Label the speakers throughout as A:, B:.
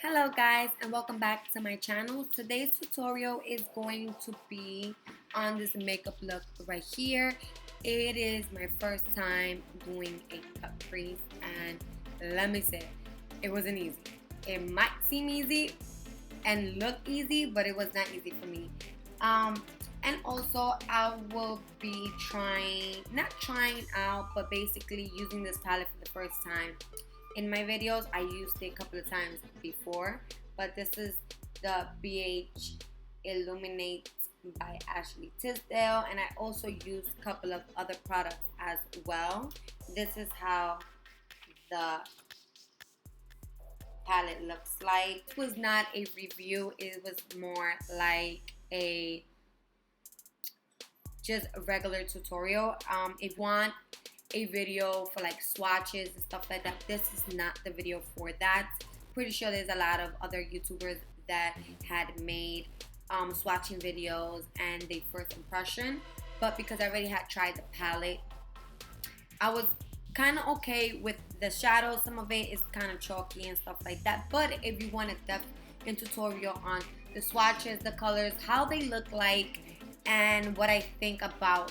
A: Hello guys, and welcome back to my channel. Today's tutorial is going to be on this makeup look right here. It is my first time doing a cut crease, and let me say, it wasn't easy. It might seem easy and look easy, but it was not easy for me. And also I will be not trying out, but basically using this palette for the first time. In my videos, I used it a couple of times before, but this is the BH Illuminate by Ashley Tisdale, and I also used a couple of other products as well. This is how the palette looks like. It was not a review, it was more like a just a regular tutorial. If you want a video for like swatches and stuff like that, this is not the video for that. Pretty sure there's a lot of other YouTubers that had made swatching videos and their first impression, but because I already had tried the palette, I was kind of okay with the shadows. Some of it is kind of chalky and stuff like that, but if you want a depth in tutorial on the swatches, the colors, how they look like, and what I think about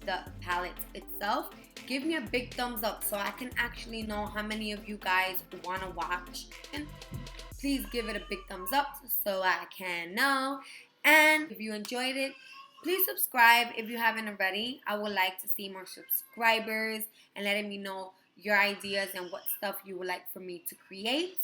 A: the palette itself, give me a big thumbs up so I can actually know how many of you guys want to watch, and please give it a big thumbs up so I can know. And if you enjoyed it, please subscribe if you haven't already. I would like to see more subscribers and letting me know your ideas and what stuff you would like for me to create.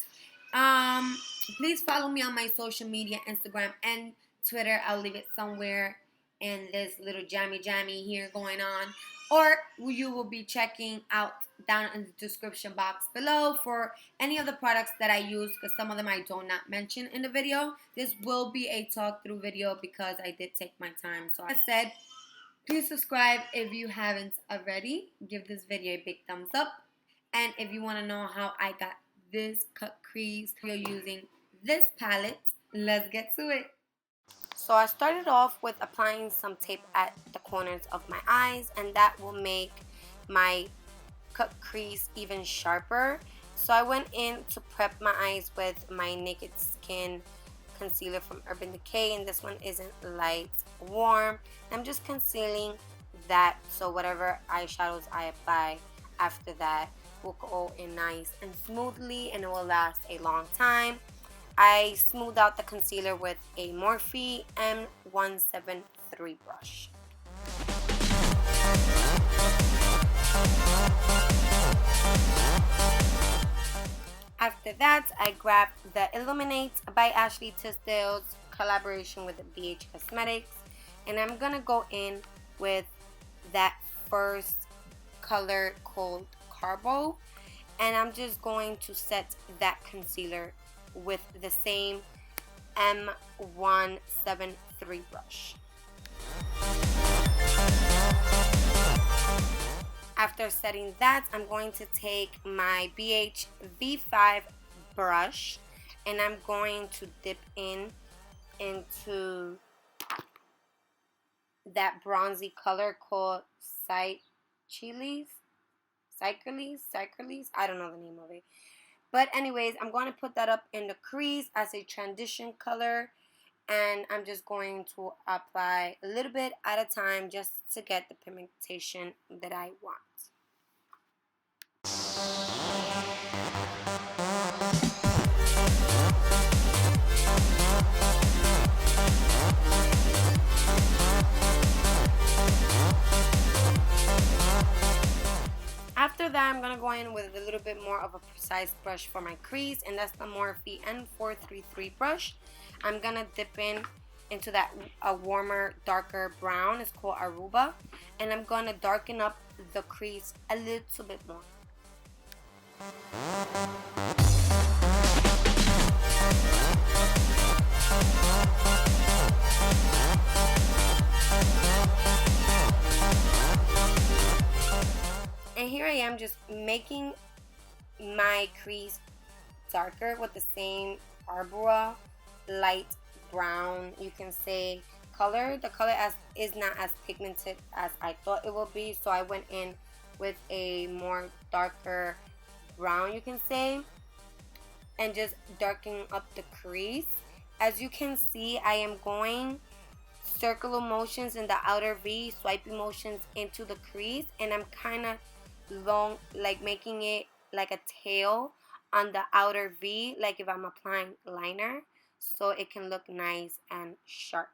A: Please follow me on my social media, Instagram and Twitter. I'll leave it somewhere in this little jammy here going on, or you will be checking out down in the description box below for any of the products that I use, because some of them I do not mention in the video. This will be a talk through video because I did take my time. So I said, please subscribe if you haven't already. Give this video a big thumbs up, and if you want to know how I got this cut crease you're using this palette, let's get to it. So I started off with applying some tape at the corners of my eyes, and that will make my cut crease even sharper. So I went in to prep my eyes with my Naked Skin concealer from Urban Decay, and this one isn't light warm. I'm just concealing that, so whatever eyeshadows I apply after that will go in nice and smoothly, and it will last a long time. I smoothed out the concealer with a Morphe M173 brush. After that, I grabbed the Illuminate by Ashley Tisdale's collaboration with bhcosmetics, and I'm gonna go in with that first color called Carbo, and I'm just going to set that concealer with the same M173 brush. After setting that, I'm going to take my BH V5 brush, and I'm going to dip into that bronzy color called Cycles, I don't know the name of it. But anyways, I'm going to put that up in the crease as a transition color, and I'm just going to apply a little bit at a time just to get the pigmentation that I want. After that, I'm going to go in with a little bit more of a precise brush for my crease, and that's the Morphe N433 brush. I'm going to dip into that a warmer, darker brown. It's called Aruba, and I'm going to darken up the crease a little bit more. And here I am just making my crease darker with the same Arbora light brown, you can say, color. The color is not as pigmented as I thought it would be, so I went in with a more darker brown, you can say. and just darken up the crease. As you can see, I am going circular motions in the outer V, swiping motions into the crease, and I'm kind of long, like making it like a tail on the outer V, like if I'm applying liner, so it can look nice and sharp.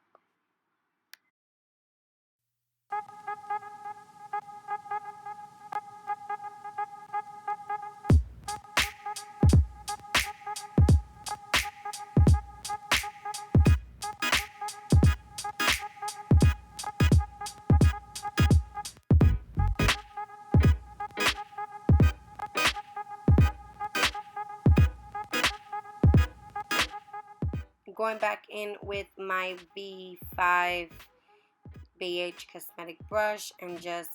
A: Going back in with my B5 beige cosmetic brush and just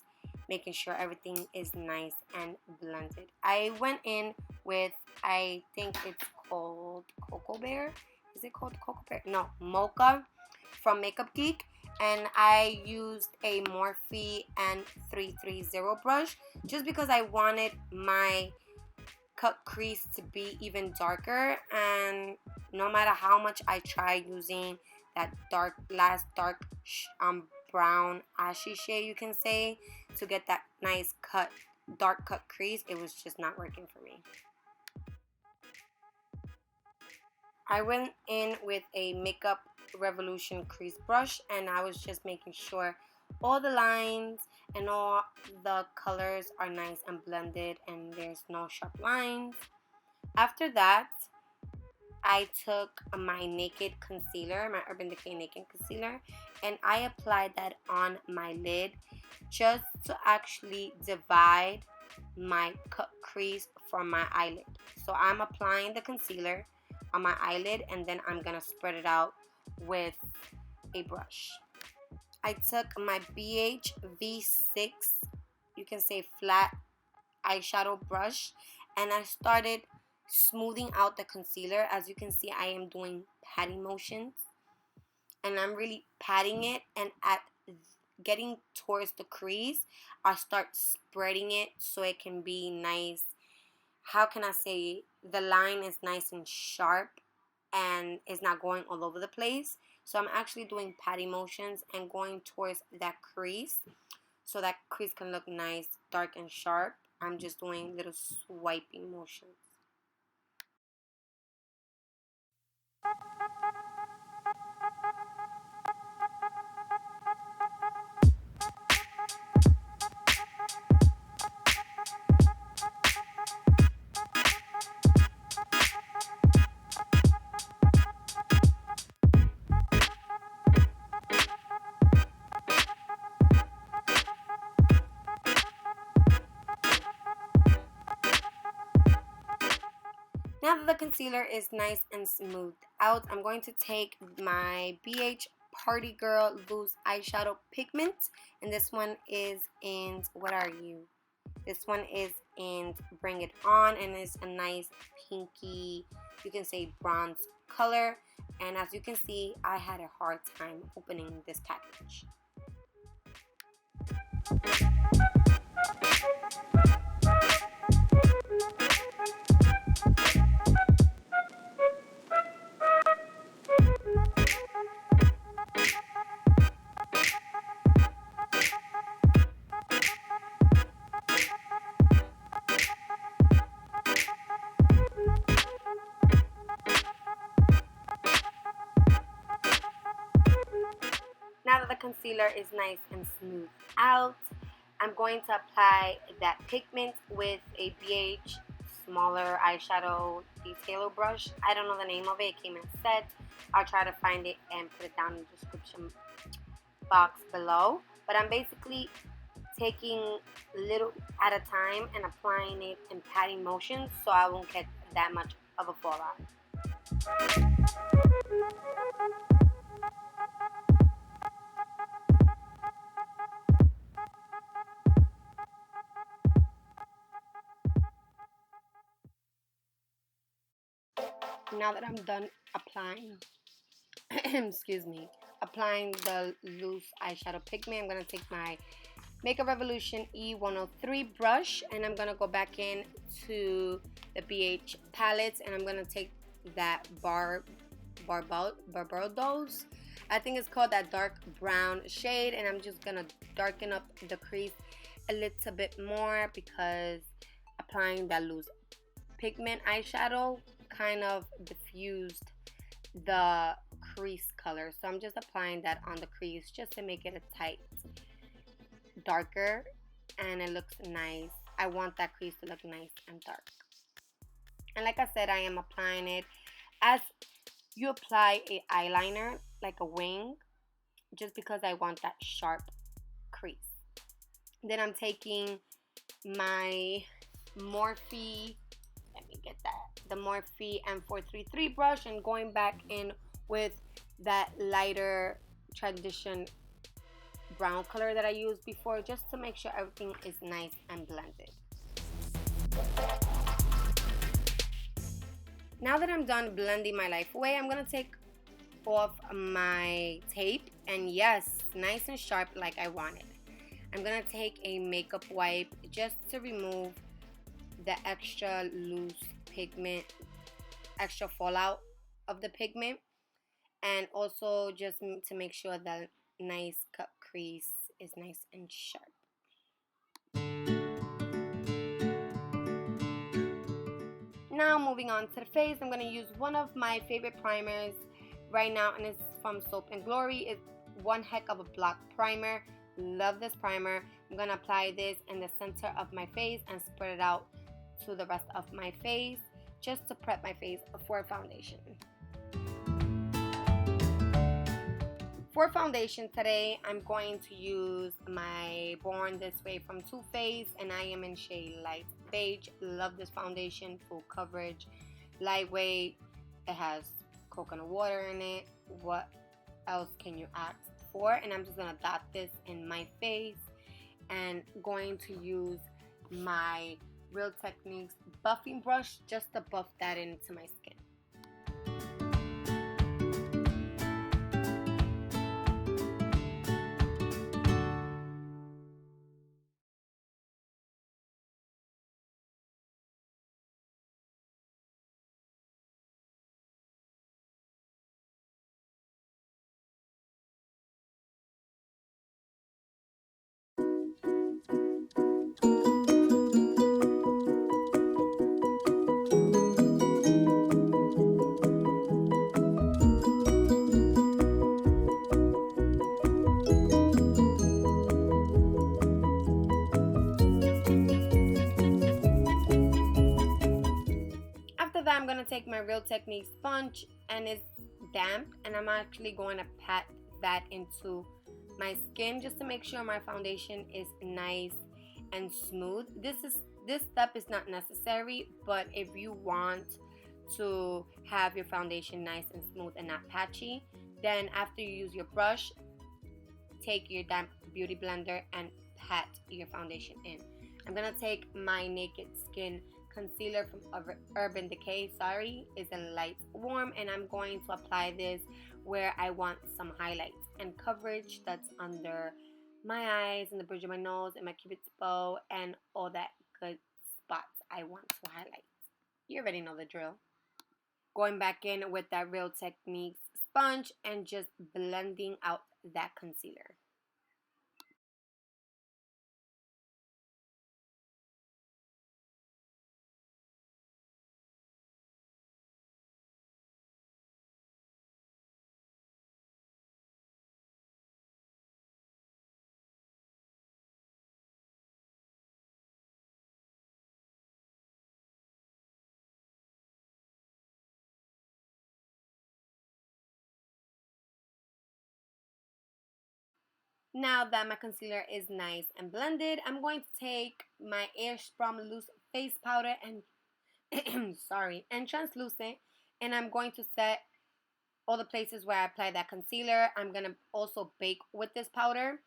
A: making sure everything is nice and blended. I went in with, I think it's called Cocoa Bear. Is it called Cocoa Bear? No, Mocha from Makeup Geek. And I used a Morphe N330 brush just because I wanted my cut crease to be even darker, and no matter how much I try using that last dark brown ashy shade, you can say, to get that nice dark cut crease, it was just not working for me. I went in with a Makeup Revolution crease brush, and I was just making sure all the lines and all the colors are nice and blended and there's no sharp lines. After that, I took my Naked concealer, my Urban Decay Naked concealer, and I applied that on my lid just to actually divide my cut crease from my eyelid. So I'm applying the concealer on my eyelid, and then I'm gonna spread it out with a brush. I took my BH V6, you can say flat eyeshadow brush, and I started smoothing out the concealer. As you can see, I am doing patting motions, and I'm really patting it, and at getting towards the crease, I start spreading it so it can be nice. How can I say, the line is nice and sharp and it's not going all over the place. So I'm actually doing patting motions and going towards that crease so that crease can look nice, dark and sharp. I'm just doing little swiping motions. Now that the concealer is nice and smoothed out, I'm going to take my BH Party Girl Loose Eyeshadow Pigment, and this one is in, what are you? This one is in Bring It On, and it's a nice pinky, you can say bronze color. And as you can see, I had a hard time opening this package. Now that the concealer is nice and smooth out, I'm going to apply that pigment with a BH smaller eyeshadow detailer brush. I don't know the name of it. It came in a set. I'll try to find it and put it down in the description box below. But I'm basically taking little at a time and applying it in patting motions so I won't get that much of a fallout. Now that I'm done applying, excuse me, applying the loose eyeshadow pigment, I'm going to take my Makeup Revolution E103 brush, and I'm going to go back in to the BH palettes, and I'm gonna take that Barbados, I think it's called, that dark brown shade, and I'm just gonna darken up the crease a little bit more because applying that loose pigment eyeshadow kind of diffused the crease color. So I'm just applying that on the crease just to make it a tight, darker, and it looks nice. I want that crease to look nice and dark. And like I said, I am applying it as you apply a eyeliner, like a wing, just because I want that sharp crease. Then I'm taking my Morphe, let me get that, the Morphe M433 brush, and going back in with that lighter transition brown color that I used before, just to make sure everything is nice and blended. Now that I'm done blending my life away, I'm gonna take off my tape, and yes, nice and sharp like I wanted. I'm gonna take a makeup wipe just to remove the extra loose pigment, extra fallout of the pigment, and also just to make sure that nice cut crease is nice and sharp. Now moving on to the face, I'm going to use one of my favorite primers right now, and it's from Soap&Glory. It's one heck of a blot primer. Love this primer. I'm going to apply this in the center of my face and spread it out to the rest of my face just to prep my face for foundation. For foundation today, I'm going to use my Born This Way from Too Faced, and I am in shade light beige. Love this foundation, full coverage, lightweight. It has coconut water in it. What else can you ask for? And I'm just gonna dot this in my face, and going to use my Real Techniques buffing brush just to buff that into my skin. After that, I'm going to take my Real Techniques sponge, and it's damp, and I'm actually going to pat that into my skin just to make sure my foundation is nice and smooth. This step is not necessary, but if you want to have your foundation nice and smooth and not patchy, then after you use your brush, take your damp beauty blender and pat your foundation in. I'm gonna take my Naked Skin concealer from Urban Decay. Sorry, it's a light warm, and I'm going to apply this where I want some highlights and coverage. That's under my eyes and the bridge of my nose and my cupid's bow and all that good spots I want to highlight. You already know the drill. Going back in with that Real Techniques sponge and just blending out that concealer. Now that my concealer is nice and blended, I'm going to take my airspun loose face powder and sorry, and translucent, and I'm going to set all the places where I apply that concealer. I'm going to also bake with this powder.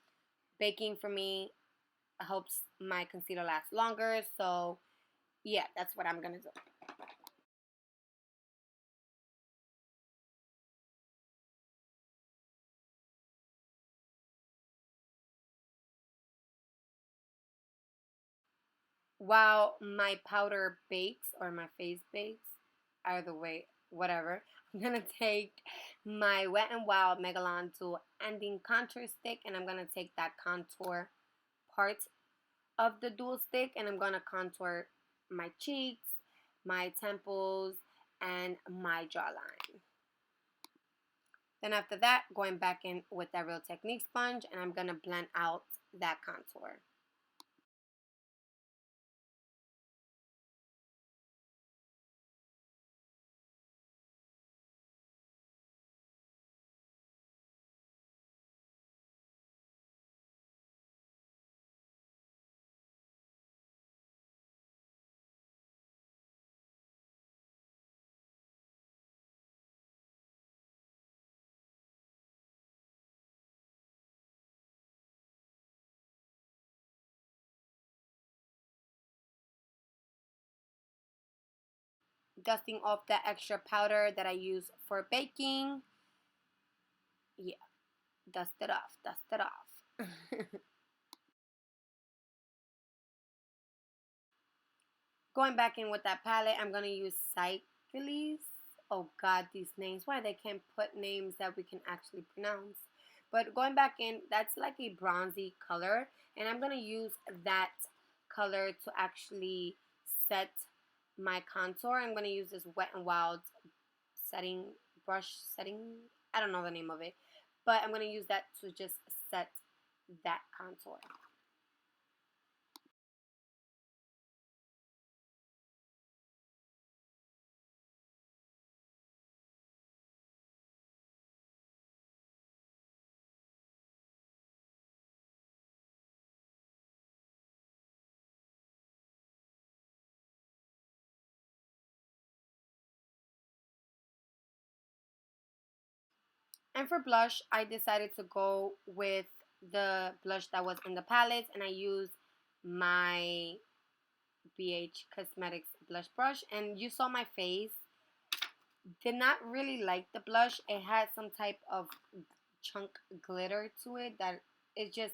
A: Baking for me helps my concealer last longer, so yeah, that's what I'm going to do. while my powder bakes, or my face bakes, either way, whatever, I'm going to take my Wet n Wild Megalon Dual Ending Contour Stick, and I'm going to take that contour part of the dual stick, and I'm going to contour my cheeks, my temples, and my jawline. Then after that, going back in with that Real Technique sponge, and I'm going to blend out that contour. Dusting off that extra powder that I use for baking. Yeah, dust it off, dust it off. Going back in with that palette, I'm going to use Cycles. Oh God, these names. Why they can't put names that we can actually pronounce. But going back in, that's like a bronzy color. And I'm going to use that color to actually set my contour. I'm going to use this Wet n Wild setting brush setting. I don't know the name of it. But I'm going to use that to just set that contour. And for blush, I decided to go with the blush that was in the palette, and I used my BH Cosmetics blush brush. And you saw my face. Did not really like the blush. It had some type of chunk glitter to it that it just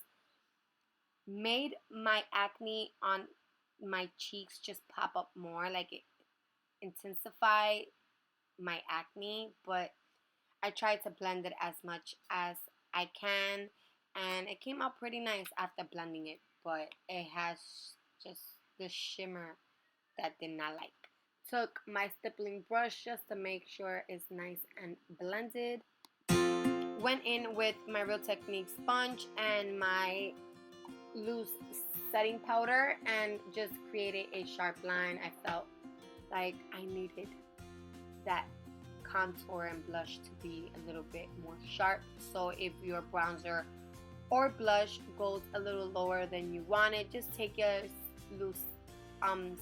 A: made my acne on my cheeks just pop up more. Like it intensified my acne, but I tried to blend it as much as I can, and it came out pretty nice after blending it, but it has just the shimmer that I did not like. Took my stippling brush just to make sure it's nice and blended. Went in with my Real Technique sponge and my loose setting powder and just created a sharp line. I felt like I needed that contour and blush to be a little bit more sharp. So if your bronzer or blush goes a little lower than you want it, just take your loose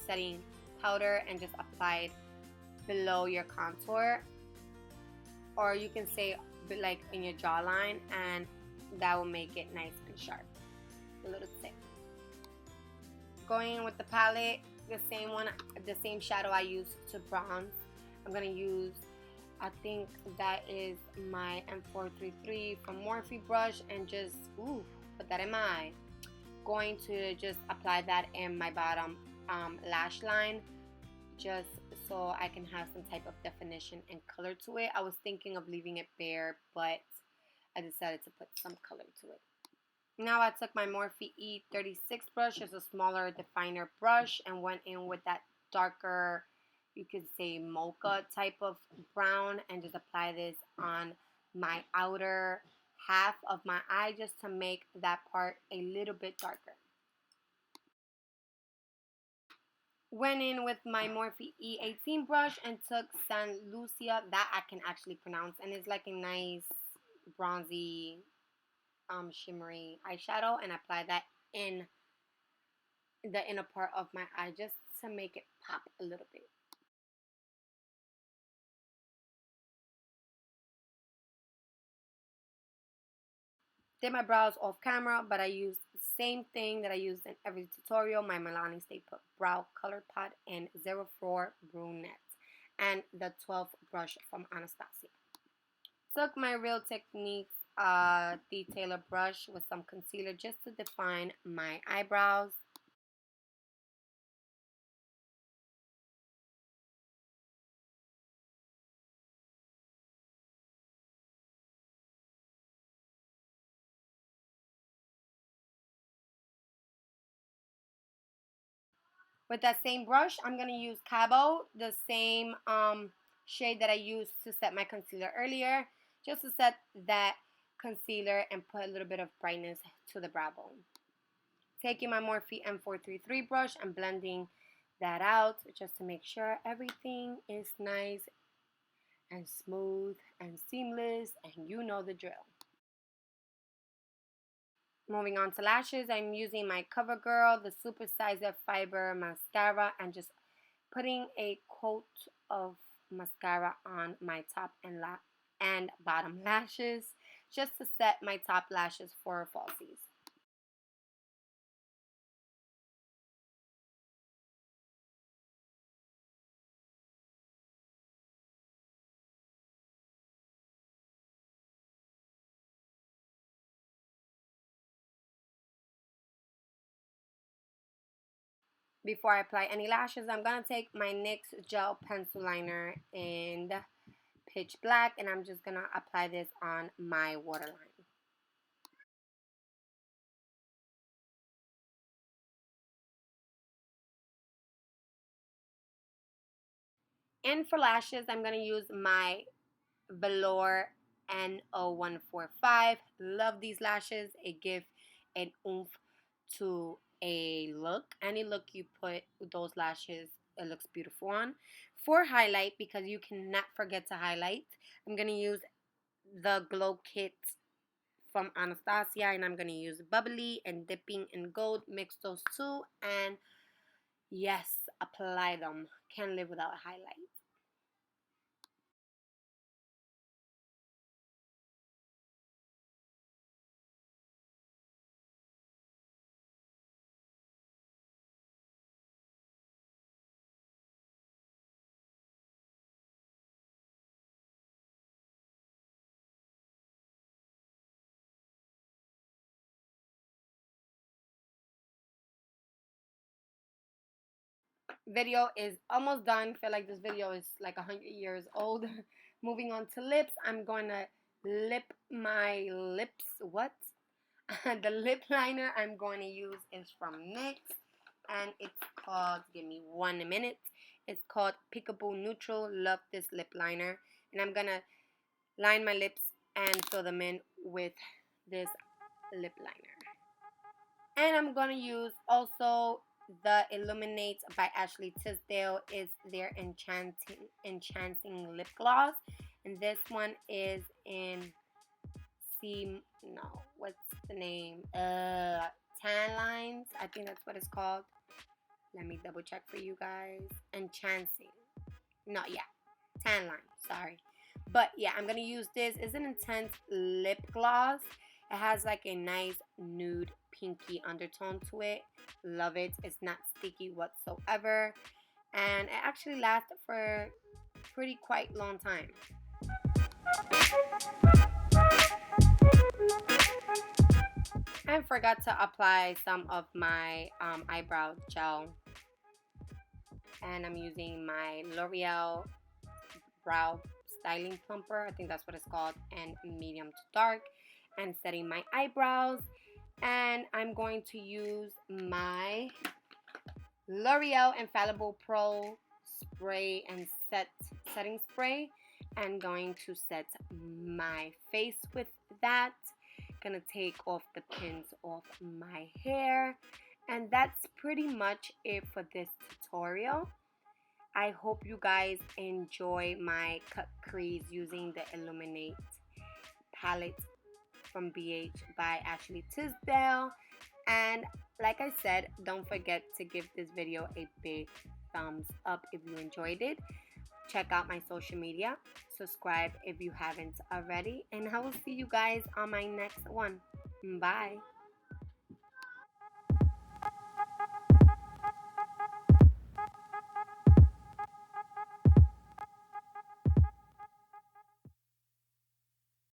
A: setting powder and just apply it below your contour, or you can say like in your jawline, and that will make it nice and sharp. A little tip. Going in with the palette, the same shadow I used to bronze. I'm gonna use, I think that is my M433 from Morphe brush, and just put that in my eye. Going to just apply that in my bottom lash line, just so I can have some type of definition and color to it. I was thinking of leaving it bare, but I decided to put some color to it. Now I took my Morphe E36 brush, just a smaller definer brush, and went in with that darker, you could say mocha type of brown, and just apply this on my outer half of my eye just to make that part a little bit darker. Went in with my Morphe E18 brush and took San Lucia, that I can actually pronounce, and it's like a nice bronzy shimmery eyeshadow, and apply that in the inner part of my eye just to make it pop a little bit. Did my brows off camera, but I used the same thing that I used in every tutorial, my Milani Stay Put Brow Color Pot in 04 Brunette, and the 12th brush from Anastasia. Took my Real Techniques detailer brush with some concealer just to define my eyebrows. With that same brush, I'm going to use Cabo, the same shade that I used to set my concealer earlier, just to set that concealer and put a little bit of brightness to the brow bone. Taking my Morphe M433 brush, I'm blending that out just to make sure everything is nice and smooth and seamless, and you know the drill. Moving on to lashes, I'm using my CoverGirl, the Super Sizer Fiber Mascara, and just putting a coat of mascara on my top and bottom lashes, just to set my top lashes for falsies. Before I apply any lashes, I'm going to take my NYX Gel Pencil Liner in Pitch Black, and I'm just going to apply this on my waterline. And for lashes, I'm going to use my Velour N0145. Love these lashes. It gives an oomph to a look. Any look you put with those lashes, it looks beautiful on. For highlight, because you cannot forget to highlight, I'm going to use the Glow Kit from Anastasia, and I'm going to use Bubbly and Dipping in Gold. Mix those two, and yes, apply them. Can't live without a highlight. Video is almost done. Feel like this video is like 100 years old. Moving on to lips, I'm going to lip my lips. What? The lip liner I'm going to use is from NYX, and it's called, give me 1 minute, it's called Peekaboo Neutral. Love this lip liner, and I'm going to line my lips and fill them in with this lip liner. And I'm going to use also the Illuminate by Ashley Tisdale. Is their enchanting lip gloss. And this one is in what's the name? Tan lines. I think that's what it's called. Let me double check for you guys. Enchanting. No, yeah. Tan line. Sorry. But yeah, I'm going to use this. It's an intense lip gloss. It has like a nice nude pinky undertone to it. Love it. It's not sticky whatsoever. And it actually lasts for pretty quite long time. I forgot to apply some of my eyebrow gel. And I'm using my L'Oreal Brow Styling Plumper. I think that's what it's called. And medium to dark. And setting my eyebrows. And I'm going to use my Loreal-infallible Pro spray and setting spray. I'm going to set my face with that. Gonna take off the pins off my hair. And that's pretty much it for this tutorial. I hope you guys enjoy my cut crease using the Illuminate palette from BH by Ashley Tisdale. And like I said, don't forget to give this video a big thumbs up if you enjoyed it. Check out my social media. Subscribe if you haven't already. And I will see you guys on my next one. Bye.